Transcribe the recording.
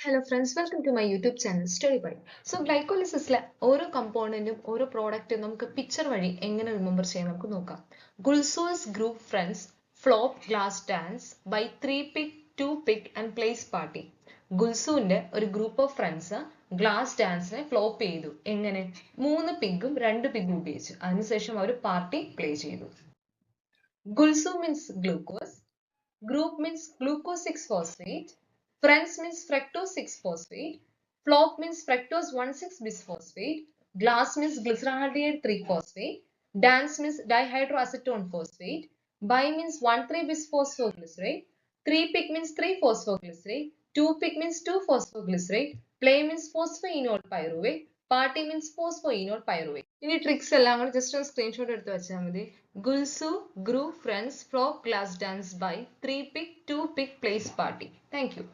Hello friends, welcome to my YouTube channel Story Byte. So glycolysis ഓരോ കമ്പോണന്റും ഓരോ പ്രോഡക്റ്റും നമുക്ക് picture വഴി എങ്ങനെ റിമെമ്പർ ചെയ്യാൻ നമുക്ക് നോക്കാം. Glucose group friends flop glass dance by 3 pick 2 pick and place party. ഗുൽസുവിന്റെ ഒരു ഗ്രൂപ്പ് ഓഫ് ഫ്രണ്ട്സ് ഗ്ലാസ് ഡാൻസിനെ ഫ്ലോപ്പ് ചെയ്തു. എങ്ങനെ? 3 പിഗും 2 പിഗും ഉപയോഗിച്ചു. അതിനുശേഷം അവർ പാർട്ടി പ്ലേ ചെയ്തു. Gulsu means glucose, group means glucose 6-phosphate, friends means fructose 6-phosphate, flop means fructose 1,6-bisphosphate, glass means glyceraldehyde 3-phosphate, dance means dihydroacetone phosphate, bi means 1,3-bisphosphoglycerate, 3-pic means 3-phosphoglycerate, 2-pic means 2-phosphoglycerate, play means phosphoenol pyruvate, party means phosphoenol pyruvate. ഇനി tricks എല്ലാം കൂടെ just ഒന്ന് screenshot എടുത്ത് വെച്ചാൽ മതി. ഗുൽസു group friends flop glass dance by 3 pick 2 pick place party. Thank you.